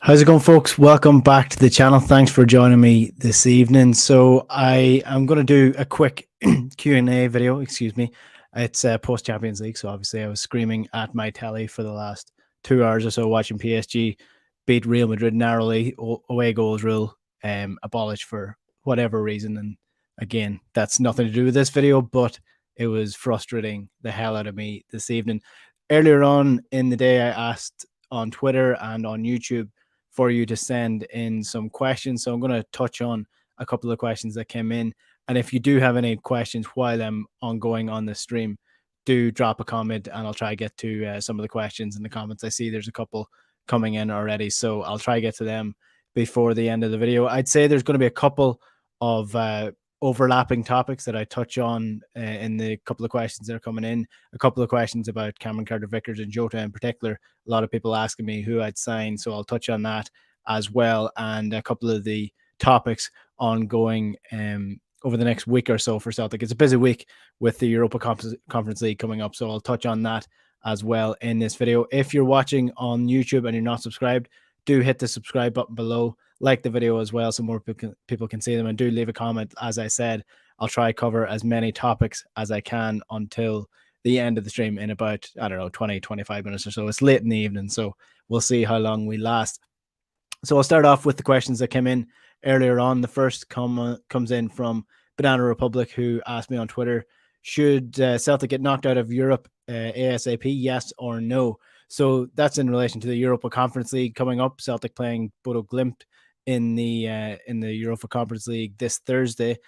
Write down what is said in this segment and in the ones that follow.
How's it going, folks? Welcome back to the channel. Thanks for joining me this evening. So I am going to do a quick Q&A video. Excuse me. It's post Champions League, so obviously I was screaming at my telly for the last 2 hours or so watching PSG beat Real Madrid narrowly. Away goals rule abolished for whatever reason, and again, that's nothing to do with this video, but it was frustrating the hell out of me this evening. Earlier on in the day, I asked on Twitter and on YouTube for you to send in some questions. So I'm going to touch on a couple of questions that came in. And if you do have any questions while I'm ongoing on the stream, do drop a comment and I'll try to get to some of the questions in the comments. I see there's a couple coming in already, so I'll try to get to them before the end of the video. I'd say there's going to be a couple of overlapping topics that I touch on in the couple of questions that are coming in. A couple of questions about Cameron Carter-Vickers and Jota in particular. A lot of people asking me who I'd sign, so I'll touch on that as well, and a couple of the topics ongoing over the next week or so for Celtic. It's a busy week with the Europa Conference League coming up, so I'll touch on that as well in this video. If you're watching on YouTube and you're not subscribed, do hit the subscribe button below. Like the video as well so more people can see them, and do leave a comment. As I said, I'll try to cover as many topics as I can until the end of the stream in about, I don't know, 20-25 minutes or so. It's late in the evening, so we'll see how long we last. So I'll start off with the questions that came in earlier on. The first comes in from Banana Republic, who asked me on Twitter, should Celtic get knocked out of Europe ASAP, yes or no? So that's in relation to the Europa Conference League coming up. Celtic playing Bodo Glimt in the Europa Conference League this Thursday.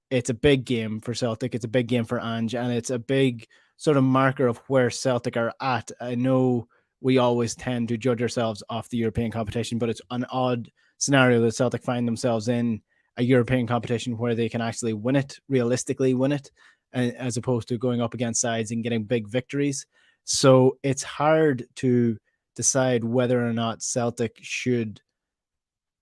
It's a big game for Celtic. It's a big game for Ange, and it's a big sort of marker of where Celtic are at. I know we always tend to judge ourselves off the European competition, but it's an odd scenario that Celtic find themselves in a European competition where they can actually win it, realistically win it, as opposed to going up against sides and getting big victories. So it's hard to decide whether or not Celtic should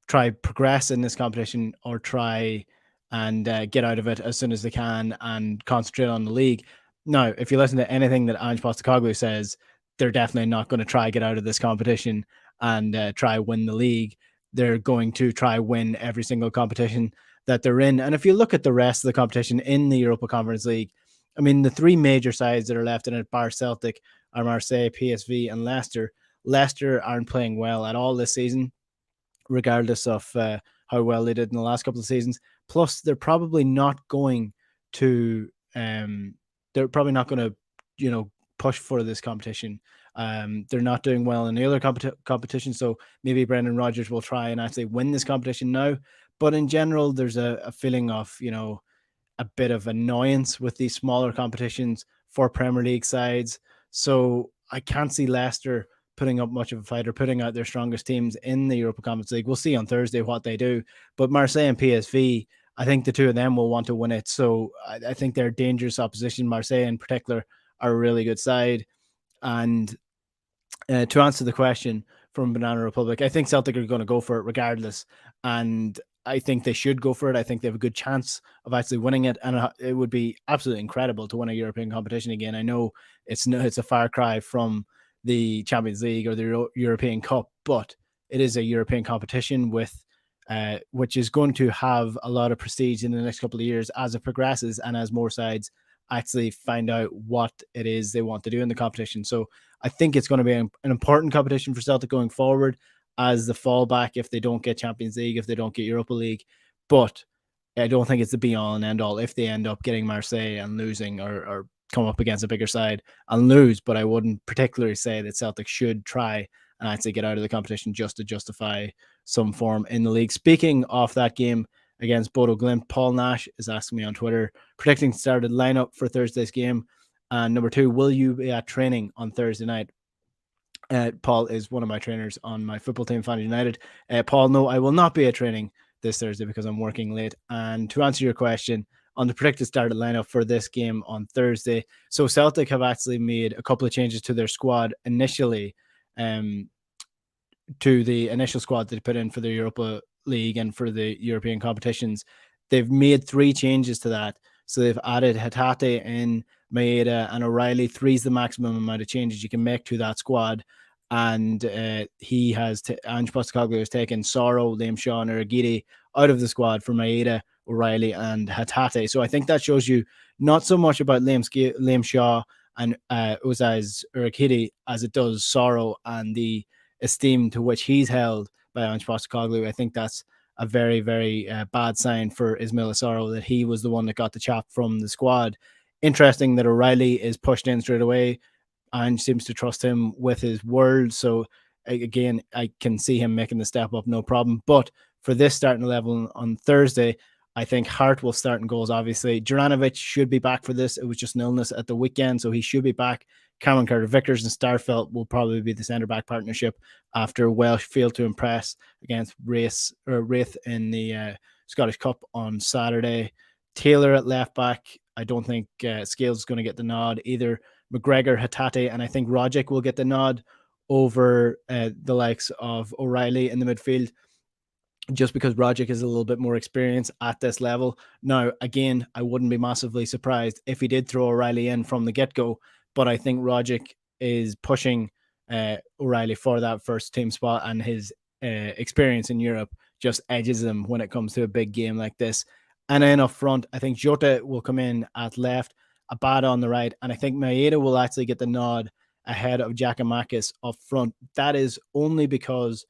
try progress in this competition or try and get out of it as soon as they can and concentrate on the league. Now, if you listen to anything that Ange Postecoglou says, they're definitely not going to try get out of this competition and try win the league. They're going to try win every single competition that they're in. And if you look at the rest of the competition in the Europa Conference League, I mean, the three major sides that are left in it, bar Celtic, are Marseille, PSV, and Leicester. Leicester aren't playing well at all this season, regardless of how well they did in the last couple of seasons. Plus, they're probably not going to push for this competition. They're not doing well in the other competition, so maybe Brendan Rodgers will try and actually win this competition now. But in general, there's a feeling of, a bit of annoyance with these smaller competitions for Premier League sides. So I can't see Leicester putting up much of a fight or putting out their strongest teams in the Europa Conference League. We'll see on Thursday what they do. But Marseille and PSV, I think the two of them will want to win it. So I think they're dangerous opposition. Marseille in particular are a really good side. And to answer the question from Banana Republic, I think Celtic are going to go for it regardless. And I think they should go for it. I think they have a good chance of actually winning it. And it would be absolutely incredible to win a European competition again. I know it's a far cry from the Champions League or the European Cup, but it is a European competition with which is going to have a lot of prestige in the next couple of years as it progresses and as more sides actually find out what it is they want to do in the competition. So I think it's going to be an important competition for Celtic going forward as the fallback if they don't get Champions League, if they don't get Europa League. But I don't think it's the be-all and end-all if they end up getting Marseille and losing or come up against a bigger side and lose. But I wouldn't particularly say that Celtic should try and actually get out of the competition just to justify some form in the league. Speaking of that game against Bodo Glimt, Paul Nash is asking me on Twitter, predicting started lineup for Thursday's game. And number two, will you be at training on Thursday night? Paul is one of my trainers on my football team, Fan United. Paul, no, I will not be at training this Thursday because I'm working late. And to answer your question on the predicted started lineup for this game on Thursday, so Celtic have actually made a couple of changes to their squad initially, to the initial squad they put in for the Europa League and for the European competitions. They've made 3 changes to that. So they've added Hatate in, Maeda, and O'Reilly. 3 is the maximum amount of changes you can make to that squad. and Ange Postecoglou has taken Soro, Liam Shaw, and Uragidi out of the squad for Maeda, O'Reilly, and Hatate. So I think that shows you not so much about Liam Shaw and Uzaz Uragidi as it does Soro and the esteem to which he's held by Ange Postecoglou. I think that's a very, very bad sign for Ismail Soro that he was the one that got the chop from the squad. Interesting that O'Reilly is pushed in straight away and seems to trust him with his word. So again, I can see him making the step up, no problem. But for this starting 11 on Thursday, I think Hart will start in goals, obviously. Juranovic should be back for this. It was just an illness at the weekend, so he should be back. Cameron Carter-Vickers and Starfelt will probably be the centre-back partnership after Welsh failed to impress against Wraith in the Scottish Cup on Saturday. Taylor at left-back. I don't think Scales is going to get the nod either. McGregor, Hatate, and I think Rogic will get the nod over the likes of O'Reilly in the midfield, just because Rogic is a little bit more experienced at this level. Now, again, I wouldn't be massively surprised if he did throw O'Reilly in from the get-go, but I think Rogic is pushing O'Reilly for that first team spot, and his experience in Europe just edges him when it comes to a big game like this. And then up front, I think Jota will come in at left, Abada on the right, and I think Maeda will actually get the nod ahead of Giakoumakis up front. That is only because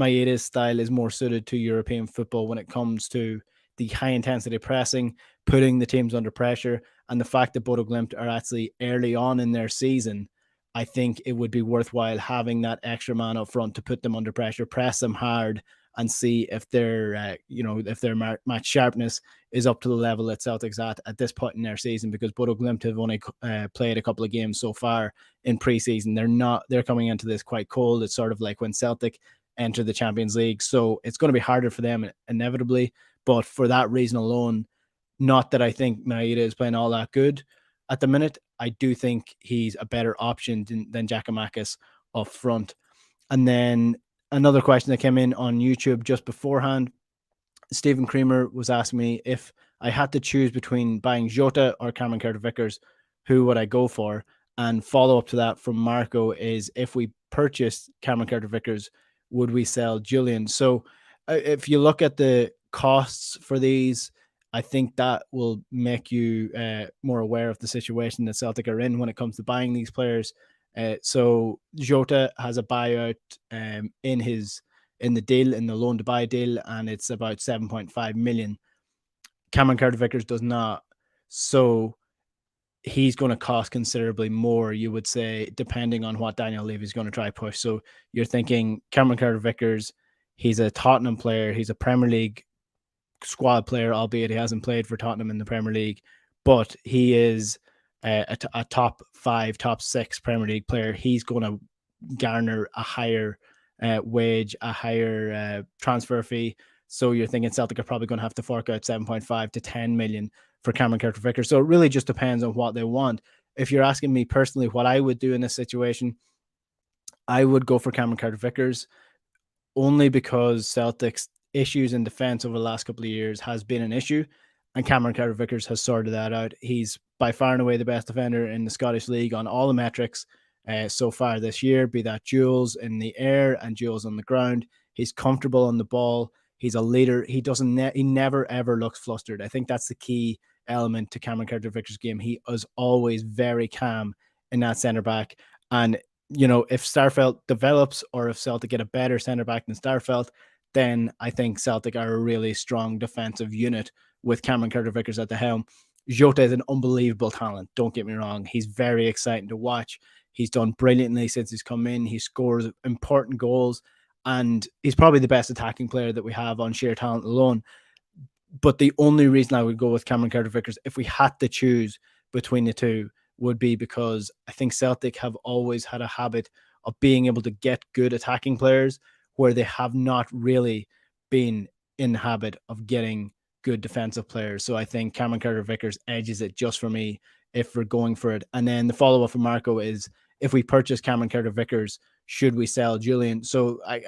Maeda's style is more suited to European football when it comes to the high intensity pressing, putting the teams under pressure, and the fact that Bodo Glimt are actually early on in their season. I think it would be worthwhile having that extra man up front to put them under pressure, press them hard, and see if their if their match sharpness is up to the level that Celtic's at this point in their season, because Bodo Glimt have only played a couple of games so far in pre-season. They're coming into this quite cold. It's sort of like when Celtic enter the Champions League, so it's going to be harder for them inevitably. But for that reason alone, not that I think Maeda is playing all that good at the minute, I do think he's a better option than Giakoumakis up front. And then another question that came in on YouTube just beforehand, Stephen Creamer was asking me if I had to choose between buying Jota or Cameron Carter-Vickers, who would I go for? And follow up to that from Marco is, if we purchased Cameron Carter-Vickers, would we sell Julian? So if you look at the costs for these, I think that will make you more aware of the situation that Celtic are in when it comes to buying these players. So Jota has a buyout in the deal, in the loan to buy deal, and it's about 7.5 million. Cameron Carter-Vickers does not. So he's going to cost considerably more, you would say, depending on what Daniel Levy's going to try push. So you're thinking Cameron Carter-Vickers, he's a Tottenham player, he's a Premier League squad player, albeit he hasn't played for Tottenham in the Premier League, but he is a top 5, top 6 Premier League player. He's going to garner a higher wage, a higher transfer fee. So you're thinking Celtic are probably going to have to fork out 7.5 to 10 million for Cameron Carter-Vickers. So it really just depends on what they want. If you're asking me personally what I would do in this situation, I would go for Cameron Carter-Vickers, only because Celtic's issues in defense over the last couple of years has been an issue, and Cameron Carter-Vickers has sorted that out. He's by far and away the best defender in the Scottish League on all the metrics so far this year, be that duels in the air and duels on the ground. He's comfortable on the ball. He's a leader. He never ever looks flustered. I think that's the key element to Cameron Carter-Vickers' game. He is always very calm in that centre back. And if Starfelt develops, or if Celtic get a better centre back than Starfelt, then I think Celtic are a really strong defensive unit with Cameron Carter-Vickers at the helm. Jota is an unbelievable talent. Don't get me wrong. He's very exciting to watch. He's done brilliantly since he's come in. He scores important goals, and he's probably the best attacking player that we have on sheer talent alone. But the only reason I would go with Cameron Carter-Vickers, if we had to choose between the two, would be because I think Celtic have always had a habit of being able to get good attacking players where they have not really been in the habit of getting good defensive players. So I think Cameron Carter-Vickers edges it just for me if we're going for it. And then the follow-up from Marco is, if we purchase Cameron Carter-Vickers, should we sell Julian? So I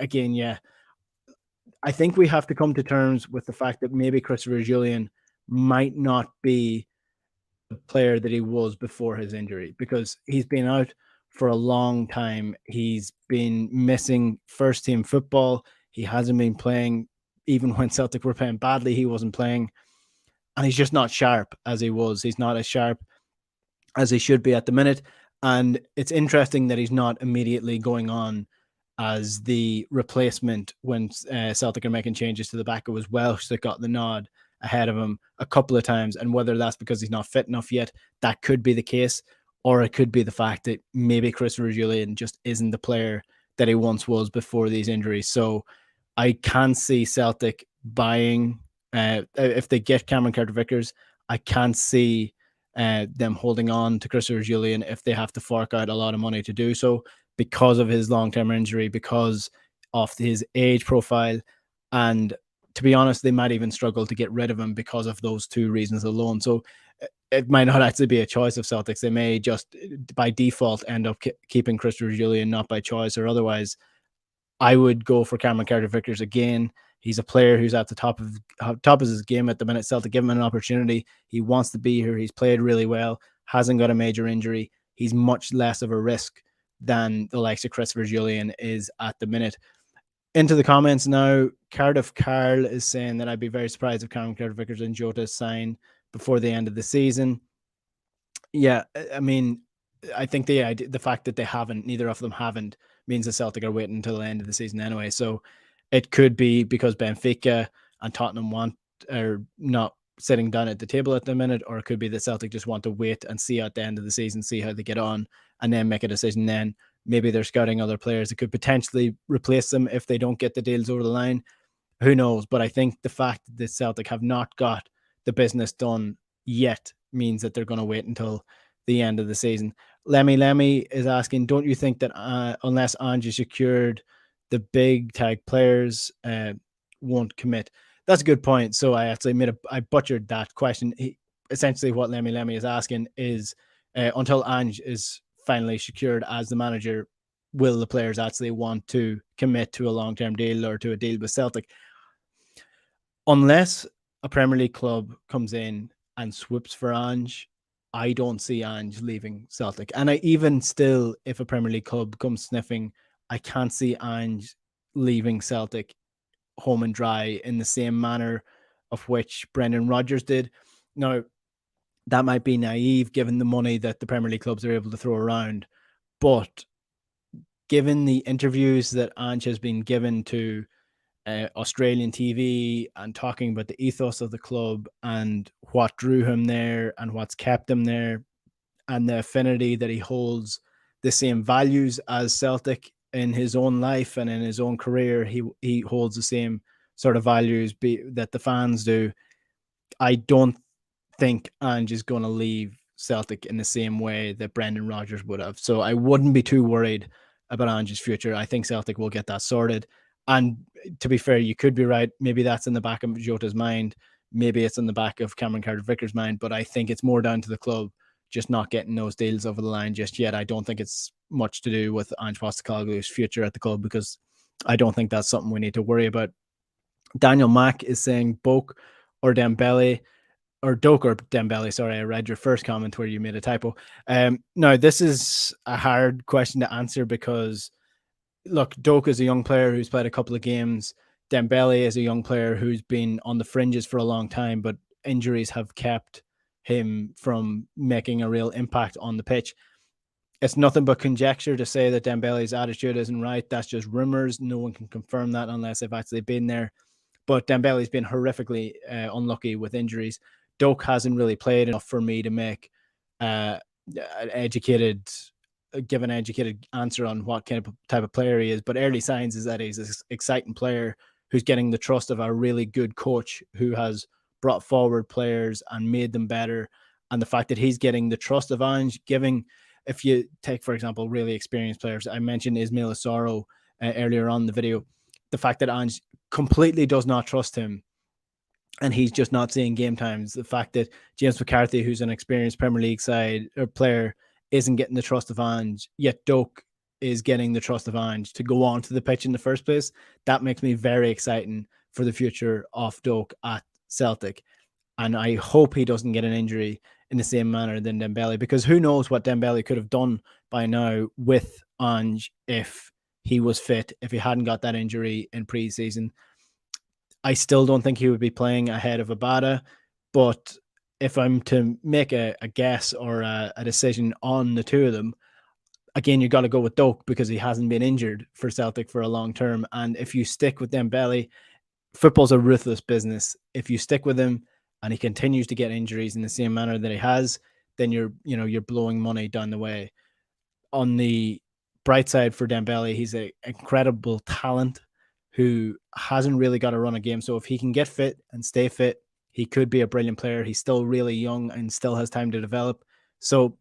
think we have to come to terms with the fact that maybe Christopher Julian might not be the player that he was before his injury, because he's been out for a long time. He's been missing first team football. He hasn't been playing. Even when Celtic were playing badly, he wasn't playing. And he's just not sharp as he was. He's not as sharp as he should be at the minute. And it's interesting that he's not immediately going on as the replacement when Celtic are making changes to the back. It was Welsh that got the nod ahead of him a couple of times. And whether that's because he's not fit enough yet, that could be the case. Or it could be the fact that maybe Christopher Julian just isn't the player that he once was before these injuries. So I can see Celtic buying, if they get Cameron Carter-Vickers, I can't see them holding on to Christopher Julian if they have to fork out a lot of money to do so because of his long-term injury, because of his age profile. And to be honest, they might even struggle to get rid of him because of those two reasons alone. So it might not actually be a choice of Celtics. They may just by default end up keeping Christopher Julian, not by choice or otherwise. I would go for Cameron Carter-Vickers again. He's a player who's at the top of his game at the minute. Celtic give him an opportunity. He wants to be here. He's played really well. Hasn't got a major injury. He's much less of a risk than the likes of Christopher Julian is at the minute. Into the comments now. Cardiff Carl is saying that I'd be very surprised if Cameron Carter-Vickers and Jota sign before the end of the season. Yeah, I mean, I think the fact that neither of them haven't, means the Celtic are waiting until the end of the season anyway. So it could be because Benfica and Tottenham are not sitting down at the table at the minute, or it could be that Celtic just want to wait and see at the end of the season, see how they get on, and then make a decision. Then maybe they're scouting other players that could potentially replace them if they don't get the deals over the line. Who knows? But I think the fact that the Celtic have not got the business done yet means that they're going to wait until the end of the season. Lemmy is asking, don't you think that unless Ange is secured, the big tag players won't commit? That's a good point. So I actually I butchered that question. Essentially what Lemmy is asking is, until Ange is finally secured as the manager, will the players actually want to commit to a long-term deal or to a deal with Celtic? Unless a Premier League club comes in and swoops for Ange, I don't see Ange leaving Celtic. And even still, if a Premier League club comes sniffing, I can't see Ange leaving Celtic home and dry in the same manner of which Brendan Rodgers did. Now, that might be naive given the money that the Premier League clubs are able to throw around. But given the interviews that Ange has been given to Australian TV and talking about the ethos of the club and what drew him there and what's kept him there, and the affinity that he holds the same values as Celtic in his own life and in his own career, he holds the same sort of values that the fans do. I don't think Ange is going to leave Celtic in the same way that Brendan Rodgers would have. So I wouldn't be too worried about Ange's future. I think Celtic will get that sorted. And to be fair, you could be right. Maybe that's in the back of Jota's mind. Maybe it's in the back of Cameron Carter-Vickers' mind. But I think it's more down to the club just not getting those deals over the line just yet. I don't think it's much to do with Ange Postecoglou's future at the club, because I don't think that's something we need to worry about. Daniel Mack is saying Boak or Dembele, or Doak or Dembele. Sorry, I read your first comment where you made a typo. Now, this is a hard question to answer because, look, Doak is a young player who's played a couple of games. Dembele is a young player who's been on the fringes for a long time, but injuries have kept him from making a real impact on the pitch. It's nothing but conjecture to say that Dembele's attitude isn't right. That's just rumors. No one can confirm that unless they've actually been there. But Dembele's been horrifically unlucky with injuries. Doak hasn't really played enough for me to make give an educated answer on what kind of type of player he is. But early signs is that he's an exciting player who's getting the trust of a really good coach who has brought forward players and made them better. And the fact that he's getting the trust of Ange, if you take, for example, really experienced players, I mentioned Ismail Assoro earlier on in the video, the fact that Ange completely does not trust him and he's just not seeing game times, the fact that James McCarthy, who's an experienced Premier League side or player, isn't getting the trust of Ange, yet Doak is getting the trust of Ange to go on to the pitch in the first place, that makes me very exciting for the future of Doak at Celtic. And I hope he doesn't get an injury in the same manner than Dembele, because who knows what Dembele could have done by now with Ange if he was fit, if he hadn't got that injury in pre-season. I still don't think he would be playing ahead of Abada, but if I'm to make a guess or a decision on the two of them, again, you got to go with Doak because he hasn't been injured for Celtic for a long term. And if you stick with Dembele, football's a ruthless business. If you stick with him and he continues to get injuries in the same manner that he has, then you're blowing money down the way. On the bright side for Dembele, he's an incredible talent who hasn't really got to run a game. So if he can get fit and stay fit, he could be a brilliant player. He's still really young and still has time to develop. So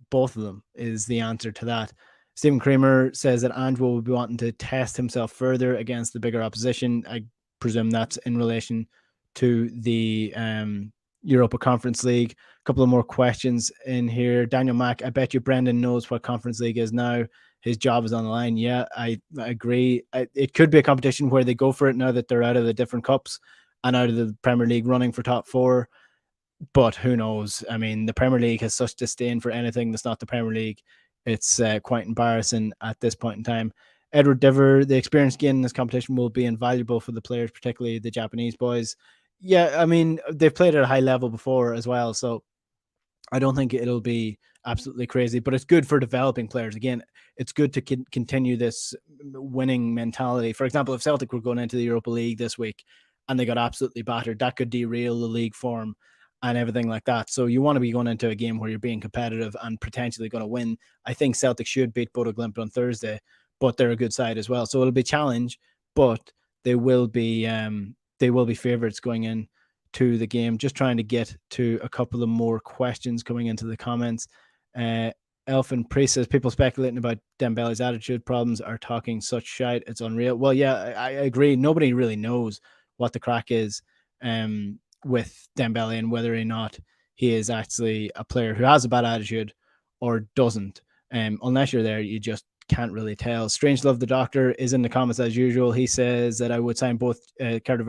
both of them is the answer to that. Stephen Kramer says that Angelo will be wanting to test himself further against the bigger opposition. I presume that's in relation to the Europa Conference League. A couple of more questions in here. Daniel Mack, I bet you Brendan knows what Conference League is now. His job is on the line. Yeah, I agree. It could be a competition where they go for it now that they're out of the different cups and out of the Premier League running for top four. But who knows? I mean, the Premier League has such disdain for anything that's not the Premier League. It's quite embarrassing at this point in time. Edward Diver, the experience gained in this competition will be invaluable for the players, particularly the Japanese boys. Yeah, I mean, they've played at a high level before as well, so I don't think it'll be absolutely crazy, but it's good for developing players. Again, it's good to continue this winning mentality. For example, if Celtic were going into the Europa League this week and they got absolutely battered, that could derail the league form and everything like that. So you want to be going into a game where you're being competitive and potentially going to win. I think Celtic should beat Bodo on Thursday, but they're a good side as well. So it'll be a challenge, but they will be favourites going in to the game. Just trying to get to a couple of more questions coming into the comments. Elfin Priest says people speculating about Dembele's attitude problems are talking such shite. It's unreal. Well, yeah, I agree. Nobody really knows what the crack is with Dembele and whether or not he is actually a player who has a bad attitude or doesn't. Unless you're there, you just can't really tell. Strange Love the Doctor is in the comments as usual. He says that I would sign both Carter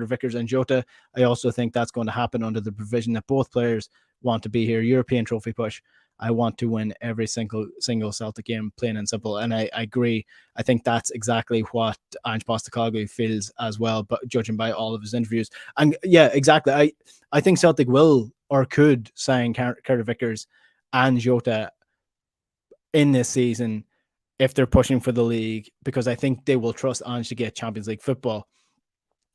Vickers and Jota. I also think that's going to happen under the provision that both players want to be here. European trophy push. I want to win every single Celtic game, plain and simple. And I agree. I think that's exactly what Ange Postecoglou feels as well, but judging by all of his interviews. And yeah, exactly. I think Celtic will or could sign Carter Vickers and Jota in this season if they're pushing for the league, because I think they will trust Ange to get Champions League football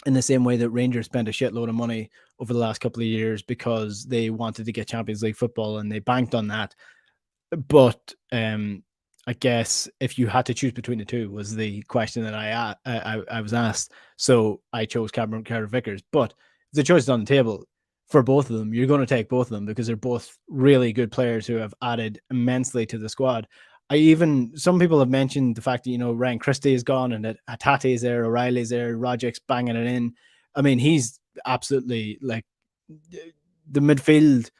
in the same way that Rangers spent a shitload of money over the last couple of years because they wanted to get Champions League football and they banked on that. But I guess if you had to choose between the two was the question that I was asked. So I chose Carter Vickers. But the choice is on the table for both of them. You're going to take both of them because they're both really good players who have added immensely to the squad. Some people have mentioned the fact that, Ryan Christie is gone and that Hatate is there, O'Reilly's there, Roderick's banging it in. I mean, he's absolutely like the midfield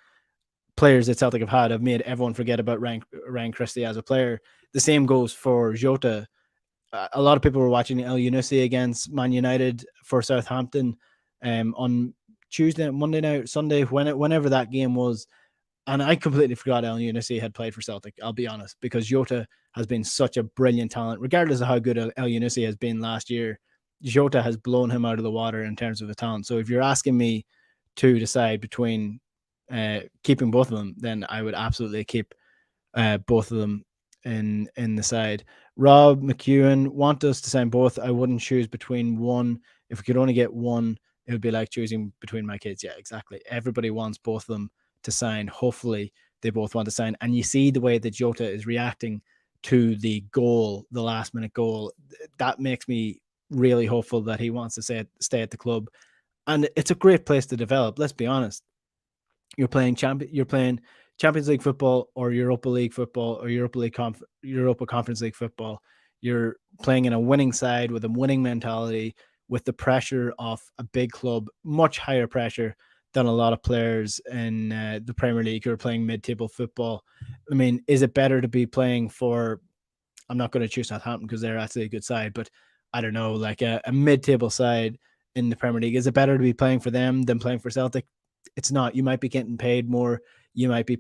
players that Celtic have made everyone forget about Ryan Christie as a player. The same goes for Jota. A lot of people were watching El Yunusi against Man United for Southampton on Tuesday, Monday night, Sunday, whenever that game was. And I completely forgot El Yunusi had played for Celtic, I'll be honest, because Jota has been such a brilliant talent. Regardless of how good El Yunusi has been last year, Jota has blown him out of the water in terms of the talent. So if you're asking me to decide between keeping both of them, then I would absolutely keep both of them in the side. Rob McEwen want us to sign both. I wouldn't choose between one. If we could only get one, it would be like choosing between my kids. Yeah, exactly. Everybody wants both of them to sign. Hopefully they both want to sign. And you see the way that Jota is reacting to the goal, the last minute goal. That makes me really hopeful that he wants to stay at the club. And it's a great place to develop. Let's be honest. You're playing Champions League football or Europa League football or Europa Conference League football. You're playing in a winning side with a winning mentality, with the pressure of a big club, much higher pressure than a lot of players in the Premier League who are playing mid-table football. I mean, is it better to be playing for, I'm not going to choose Southampton because they're actually a good side, but I don't know, like a mid-table side in the Premier League. Is it better to be playing for them than playing for Celtic? It's not. You might be getting paid more. you might be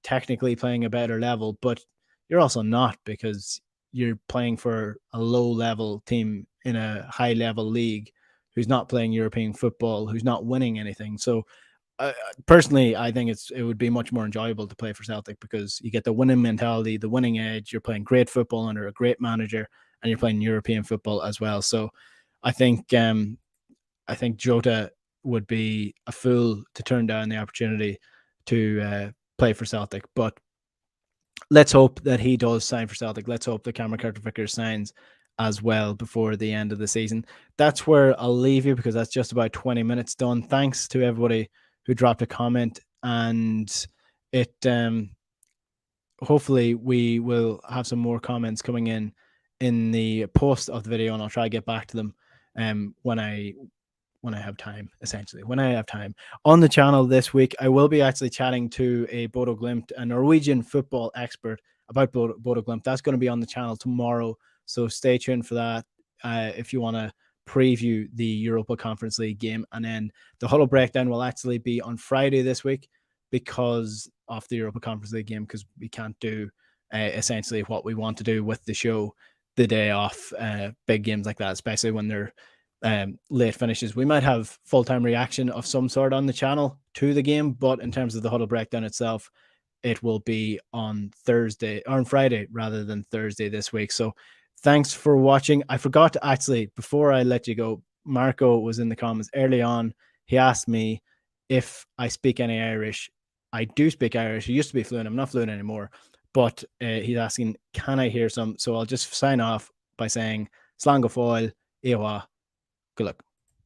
technically playing a better level, but you're also not, because you're playing for a low level team in a high level league who's not playing European football, who's not winning anything. So personally, I think it would be much more enjoyable to play for Celtic, because you get the winning mentality, the winning edge. You're playing great football under a great manager, and you're playing European football as well. So I think Jota would be a fool to turn down the opportunity to play for Celtic. But let's hope that he does sign for Celtic. Let's hope that Cameron Carter-Vickers signs as well before the end of the season. That's where I'll leave you, because that's just about 20 minutes done. Thanks to everybody who dropped a comment, and it hopefully we will have some more comments coming in the post of the video, and I'll try to get back to them when I have time, essentially. When I have time. On the channel this week, I will be actually chatting to a Bodo Glimt, a Norwegian football expert, about Bodo Glimt. That's going to be on the channel tomorrow, so stay tuned for that if you want to preview the Europa Conference League game. And then the Huddle Breakdown will actually be on Friday this week because of the Europa Conference League game, because we can't do essentially what we want to do with the show the day off big games like that, especially when they're late finishes. We might have full-time reaction of some sort on the channel to the game, but in terms of the Huddle Breakdown itself, it will be on Thursday, or on Friday rather than Thursday this week. So thanks for watching. I forgot to actually, before I let you go, Marco was in the comments early on. He asked me if I speak any Irish. I do speak Irish. I used to be fluent. I'm not fluent anymore, but he's asking, can I hear some? So I'll just sign off by saying, Slán go fóill, Iwa. Good luck.